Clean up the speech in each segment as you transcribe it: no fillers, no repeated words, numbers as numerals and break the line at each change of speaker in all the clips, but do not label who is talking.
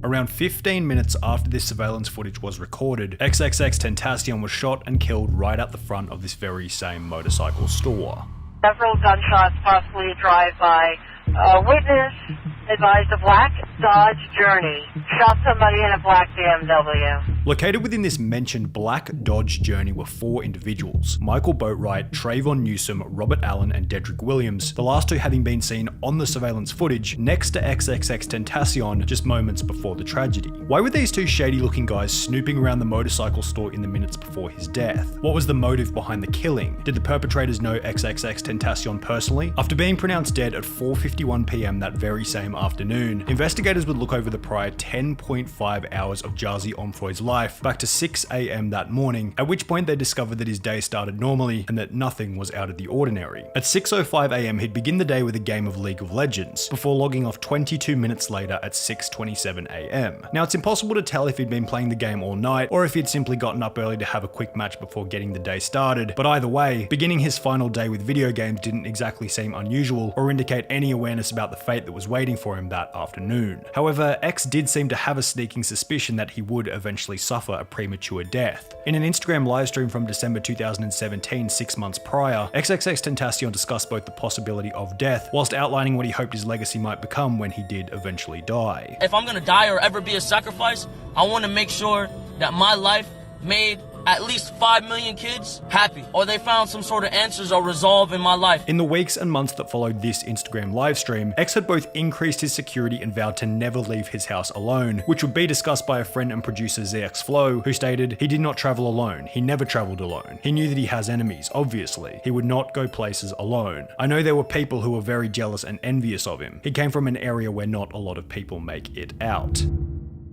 Around 15 minutes after this surveillance footage was recorded, XXXTentacion was shot and killed right at the front of this very same motorcycle store.
Several gunshots, possibly drive-by. Witness advised a black Dodge Journey. Shot somebody in a black BMW.
Located within this mentioned black Dodge Journey were 4 individuals: Michael Boatwright, Trayvon Newsom, Robert Allen, and Dedrick Williams, the last 2 having been seen on the surveillance footage next to XXXTentacion just moments before the tragedy. Why were these 2 shady-looking guys snooping around the motorcycle store in the minutes before his death? What was the motive behind the killing? Did the perpetrators know XXXTentacion personally? After being pronounced dead at 4:51 PM that very same afternoon, investigators would look over the prior 10.5 hours of Jarzy Onfroy's life back to 6 AM that morning, at which point they discovered that his day started normally and that nothing was out of the ordinary. At 6:05 AM, he'd begin the day with a game of League of Legends, before logging off 22 minutes later at 6:27 AM. Now, it's impossible to tell if he'd been playing the game all night, or if he'd simply gotten up early to have a quick match before getting the day started, but either way, beginning his final day with video games didn't exactly seem unusual or indicate any awareness about the fate that was waiting for him that afternoon. However, X did seem to have a sneaking suspicion that he would eventually suffer a premature death. In an Instagram livestream from December 2017, 6 months prior, XXXTentacion discussed both the possibility of death, whilst outlining what he hoped his legacy might become when he did eventually die.
If I'm gonna die or ever be a sacrifice, I want to make sure that my life made at least 5 million kids happy, or they found some sort of answers or resolve in my life.
In the weeks and months that followed this Instagram livestream, X had both increased his security and vowed to never leave his house alone, which would be discussed by a friend and producer ZX Flow, who stated, "He did not travel alone. He never traveled alone. He knew that he has enemies, obviously. He would not go places alone. I know there were people who were very jealous and envious of him. He came from an area where not a lot of people make it out."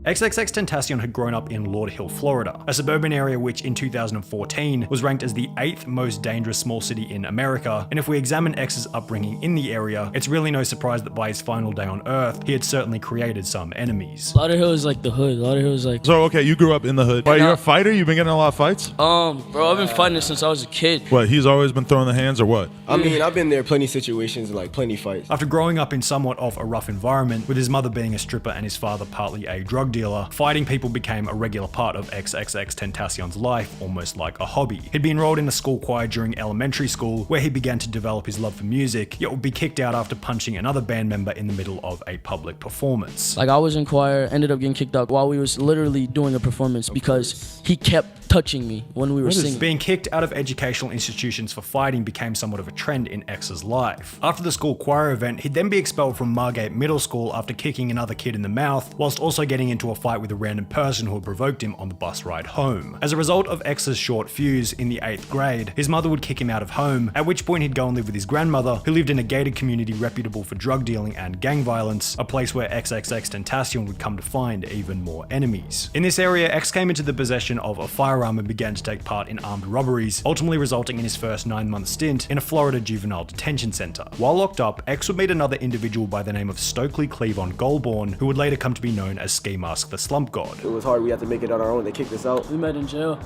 XXXTentacion had grown up in Lord Hill, Florida, a suburban area which in 2014 was ranked as the 8th most dangerous small city in America, and if we examine X's upbringing in the area, it's really no surprise that by his final day on Earth, he had certainly created some enemies.
Lauderhill is like the hood. Lauderhill is like...
So, okay, you grew up in the hood. Wait, you're a fighter? You've been getting in a lot of fights?
Bro, I've been fighting since I was a kid.
What, he's always been throwing the hands or what?
I mean, I've been there plenty of situations and like plenty of fights.
After growing up in somewhat of a rough environment, with his mother being a stripper and his father partly a drug dealer, fighting people became a regular part of XXXTentacion's life, almost like a hobby. He'd be enrolled in a school choir during elementary school, where he began to develop his love for music, yet would be kicked out after punching another band member in the middle of a public performance.
Like, I was in choir, ended up getting kicked out while we was literally doing a performance because he kept touching me when we were singing.
Being kicked out of educational institutions for fighting became somewhat of a trend in X's life. After the school choir event, he'd then be expelled from Margate Middle School after kicking another kid in the mouth, whilst also getting into a fight with a random person who had provoked him on the bus ride home. As a result of X's short fuse, in the 8th grade, his mother would kick him out of home, at which point he'd go and live with his grandmother, who lived in a gated community reputable for drug dealing and gang violence, a place where XXXTentacion would come to find even more enemies. In this area, X came into the possession of a firearm and began to take part in armed robberies, ultimately resulting in his first 9-month stint in a Florida juvenile detention center. While locked up, X would meet another individual by the name of Stokely Cleavon Goldborn, who would later come to be known as Ski Mask the Slump God.
It was hard. We had to make it on our own. They kicked us out.
We met in jail.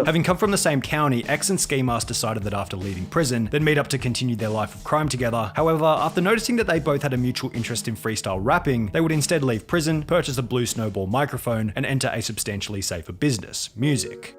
Having
come from the same county, X and Ski Mask decided that after leaving prison, they'd meet up to continue their life of crime together. However, after noticing that they both had a mutual interest in freestyle rapping, they would instead leave prison, purchase a Blue Snowball microphone, and enter a substantially safer business: music.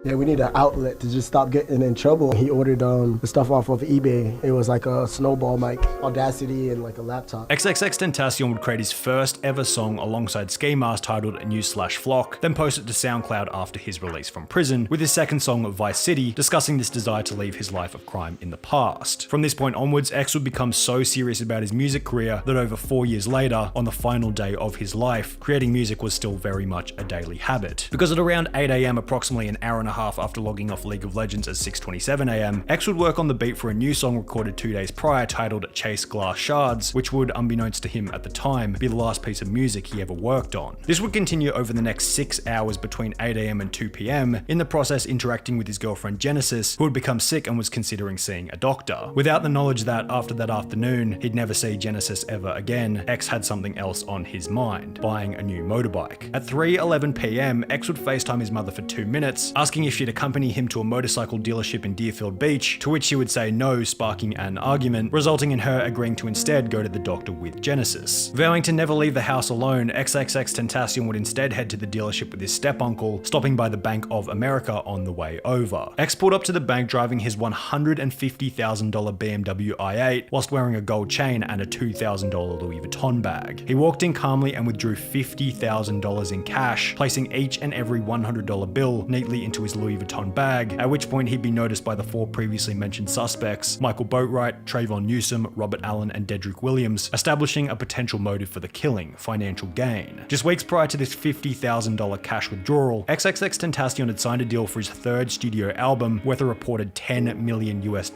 Yeah, we need an outlet to just stop getting in trouble. He ordered the stuff off of eBay. It was like a snowball mic, Audacity, and like a laptop.
XXXTentacion would create his first ever song alongside Ski Mask titled News/Flock, then post it to SoundCloud after his release from prison, with his second song, Vice City, discussing this desire to leave his life of crime in the past. From this point onwards, X would become so serious about his music career that over 4 years later, on the final day of his life, creating music was still very much a daily habit. Because at around 8 AM, approximately an hour and a half after logging off League of Legends at 6:27 AM, X would work on the beat for a new song recorded 2 days prior titled Chase Glass Shards, which would, unbeknownst to him at the time, be the last piece of music he ever worked on. This would continue over the next 6 hours between 8 AM and 2 PM, in the process interacting with his girlfriend Genesis, who had become sick and was considering seeing a doctor. Without the knowledge that, after that afternoon, he'd never see Genesis ever again, X had something else on his mind: buying a new motorbike. At 3:11 PM, X would FaceTime his mother for 2 minutes, asking asking if she'd accompany him to a motorcycle dealership in Deerfield Beach, to which she would say no, sparking an argument, resulting in her agreeing to instead go to the doctor with Genesis. Vowing to never leave the house alone, XXXTentacion would instead head to the dealership with his step-uncle, stopping by the Bank of America on the way over. X pulled up to the bank driving his $150,000 BMW i8 whilst wearing a gold chain and a $2,000 Louis Vuitton bag. He walked in calmly and withdrew $50,000 in cash, placing each and every $100 bill neatly into his Louis Vuitton bag, at which point he'd be noticed by the 4 previously mentioned suspects, Michael Boatwright, Trayvon Newsome, Robert Allen, and Dedrick Williams, establishing a potential motive for the killing: financial gain. Just weeks prior to this $50,000 cash withdrawal, XXXTentacion had signed a deal for his 3rd studio album worth a reported $10 million US.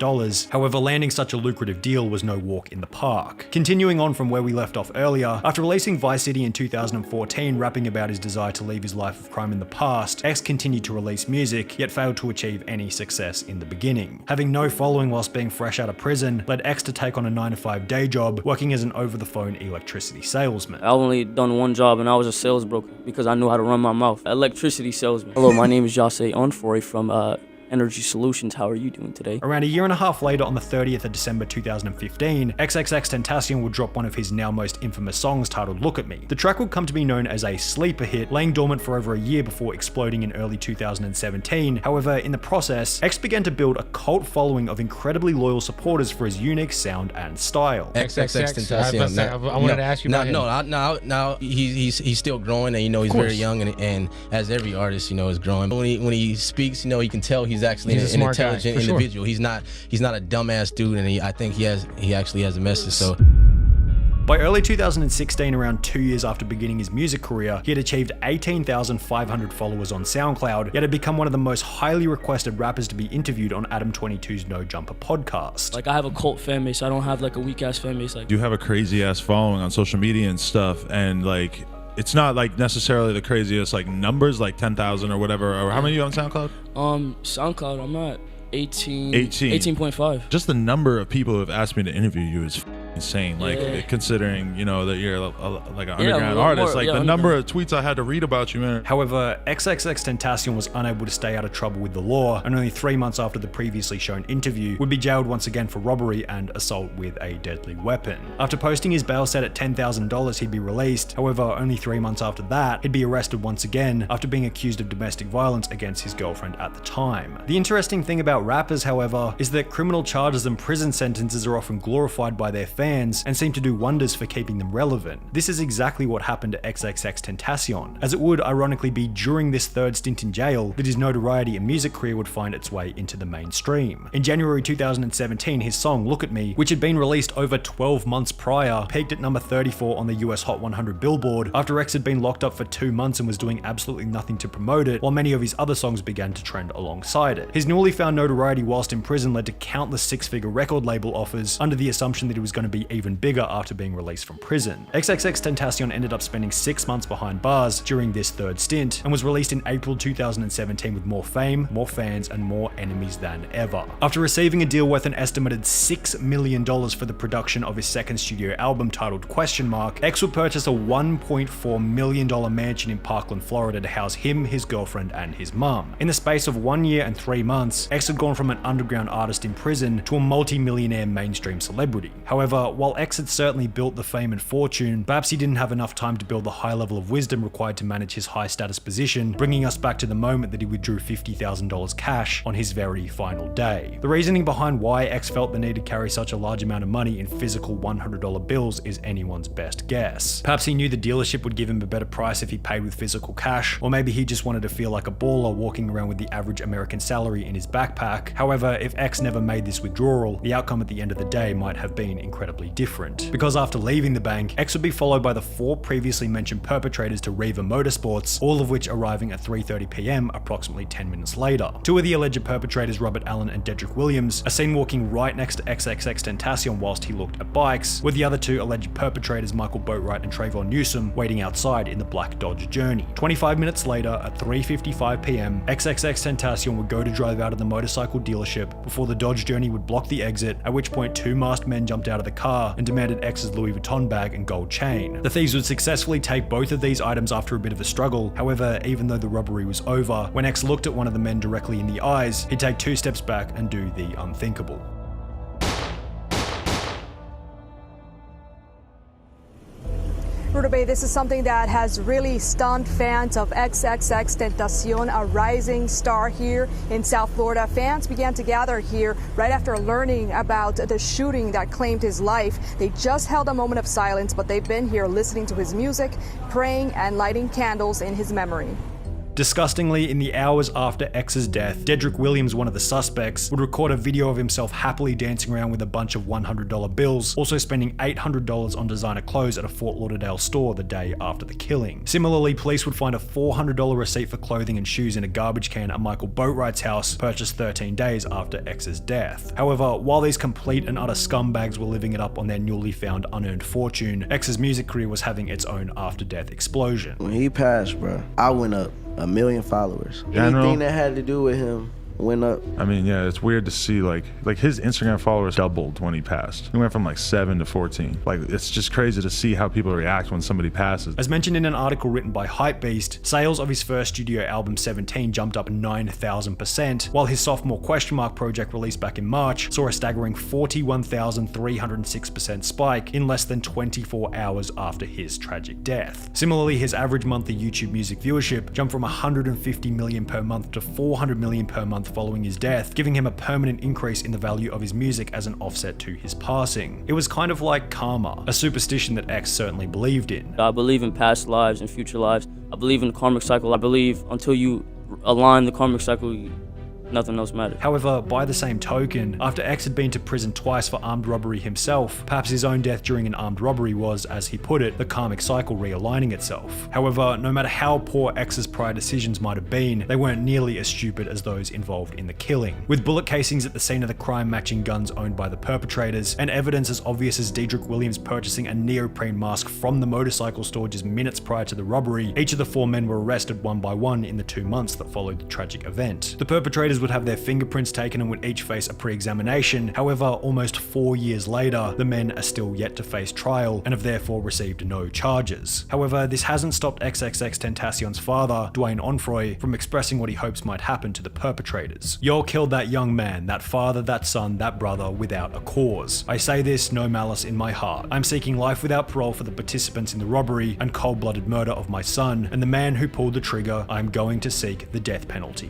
However, landing such a lucrative deal was no walk in the park. Continuing on from where we left off earlier, after releasing Vice City in 2014, rapping about his desire to leave his life of crime in the past, X continued to release music, yet failed to achieve any success in the beginning. Having no following whilst being fresh out of prison led X to take on a 9-to-5 day job, working as an over-the-phone electricity salesman.
I only done one job and I was a sales broker because I knew how to run my mouth. Electricity salesman. Hello, my name is Jose Onfoy from Energy Solutions. How are you doing today?
Around a year and a half later, on the 30th of December 2015, XXXTentacion would drop one of his now most infamous songs titled Look At Me. The track would come to be known as a sleeper hit, laying dormant for over a year before exploding in early 2017. However, in the process, X began to build a cult following of incredibly loyal supporters for his unique sound and style.
XXXTentacion. I wanted to ask you about him. Now he's still growing, and he's very young, and as every artist, is growing. But when he speaks, you can tell he's actually an intelligent individual. He's not a dumbass dude, and I think he actually has a message. So
by early 2016, around 2 years after beginning his music career, he had achieved 18,500 followers on SoundCloud, yet had become one of the most highly requested rappers to be interviewed on Adam 22's No Jumper podcast.
Like, I have a cult fan base. I don't have like a weak ass fan base. Like,
You have a crazy ass following on social media and stuff, and like, it's not like necessarily the craziest like numbers, like 10,000 or whatever. Or how many are you on SoundCloud?
SoundCloud, I'm at 18.5.
Just the number of people who have asked me to interview you is insane. Like, considering that you're like an underground artist, like the number of tweets I had to read about you, man.
However, XXXTentacion was unable to stay out of trouble with the law, and only 3 months after the previously shown interview, would be jailed once again for robbery and assault with a deadly weapon. After posting his bail set at $10,000, he'd be released. However, only 3 months after that, he'd be arrested once again after being accused of domestic violence against his girlfriend at the time. The interesting thing about rappers, however, is that criminal charges and prison sentences are often glorified by their fans and seem to do wonders for keeping them relevant. This is exactly what happened to XXXTentacion, as it would ironically be during this 3rd stint in jail that his notoriety and music career would find its way into the mainstream. In January 2017, his song Look At Me, which had been released over 12 months prior, peaked at number 34 on the US Hot 100 Billboard after X had been locked up for 2 months and was doing absolutely nothing to promote it, while many of his other songs began to trend alongside it. His newly found notoriety whilst in prison led to countless 6-figure record label offers under the assumption that he was going to be even bigger after being released from prison. XXXTentacion ended up spending 6 months behind bars during this 3rd stint and was released in April 2017 with more fame, more fans, and more enemies than ever. After receiving a deal worth an estimated $6 million for the production of his 2nd studio album titled Question Mark, X would purchase a $1.4 million mansion in Parkland, Florida to house him, his girlfriend, and his mum. In the space of 1 year and 3 months, X had gone from an underground artist in prison to a multi-millionaire mainstream celebrity. However, while X had certainly built the fame and fortune, perhaps he didn't have enough time to build the high level of wisdom required to manage his high status position, bringing us back to the moment that he withdrew $50,000 cash on his very final day. The reasoning behind why X felt the need to carry such a large amount of money in physical $100 bills is anyone's best guess. Perhaps he knew the dealership would give him a better price if he paid with physical cash, or maybe he just wanted to feel like a baller walking around with the average American salary in his backpack. However, if X never made this withdrawal, the outcome at the end of the day might have been incredibly different. Because after leaving the bank, X would be followed by the 4 previously mentioned perpetrators to Riva Motorsports, all of which arriving at 3:30 PM approximately 10 minutes later. 2 of the alleged perpetrators, Robert Allen and Dedrick Williams, are seen walking right next to XXXTentacion whilst he looked at bikes, with the other 2 alleged perpetrators, Michael Boatwright and Trayvon Newsome, waiting outside in the black Dodge Journey. 25 minutes later, at 3:55 PM, XXXTentacion would go to drive out of the motorcycle dealership before the Dodge Journey would block the exit, at which point 2 masked men jumped out of the car and demanded X's Louis Vuitton bag and gold chain. The thieves would successfully take both of these items after a bit of a struggle. However, even though the robbery was over, when X looked at one of the men directly in the eyes, he'd take 2 steps back and do the unthinkable.
Rutabe, this is something that has really stunned fans of XXXTentacion, a rising star here in South Florida. Fans began to gather here right after learning about the shooting that claimed his life. They just held a moment of silence, but they've been here listening to his music, praying, and lighting candles in his memory.
Disgustingly, in the hours after X's death, Dedrick Williams, one of the suspects, would record a video of himself happily dancing around with a bunch of $100 bills, also spending $800 on designer clothes at a Fort Lauderdale store the day after the killing. Similarly, police would find a $400 receipt for clothing and shoes in a garbage can at Michael Boatwright's house, purchased 13 days after X's death. However, while these complete and utter scumbags were living it up on their newly found unearned fortune, X's music career was having its own after-death explosion.
When he passed, bro, I went up 1 million followers.
General,
anything that had to do with him went up.
I mean, yeah, it's weird to see like his Instagram followers doubled when he passed. He went from like 7 to 14. Like, it's just crazy to see how people react when somebody passes.
As mentioned in an article written by Hypebeast, sales of his first studio album 17 jumped up 9,000%, while his sophomore project released back in March saw a staggering 41,306% spike in less than 24 hours after his tragic death. Similarly, his average monthly YouTube music viewership jumped from 150 million per month to 400 million per month following his death, giving him a permanent increase in the value of his music as an offset to his passing. It was kind of like karma, a superstition that X certainly believed in.
I believe in past lives and future lives. I believe in the karmic cycle. I believe until you align the karmic cycle, nothing else matters.
However, by the same token, after X had been to prison twice for armed robbery himself, perhaps his own death during an armed robbery was, as he put it, the karmic cycle realigning itself. However, no matter how poor X's prior decisions might have been, they weren't nearly as stupid as those involved in the killing. With bullet casings at the scene of the crime matching guns owned by the perpetrators, and evidence as obvious as Dedrick Williams purchasing a neoprene mask from the motorcycle store just minutes prior to the robbery, each of the 4 men were arrested one by one in the 2 months that followed the tragic event. The perpetrators would have their fingerprints taken and would each face a pre-examination. However, almost 4 years later, the men are still yet to face trial and have therefore received no charges. However, this hasn't stopped XXXTentacion's father, Dwayne Onfroy, from expressing what he hopes might happen to the perpetrators. Y'all killed that young man, that father, that son, that brother without a cause. I say this, no malice in my heart. I'm seeking life without parole for the participants in the robbery and cold-blooded murder of my son, and the man who pulled the trigger. I'm going to seek the death penalty.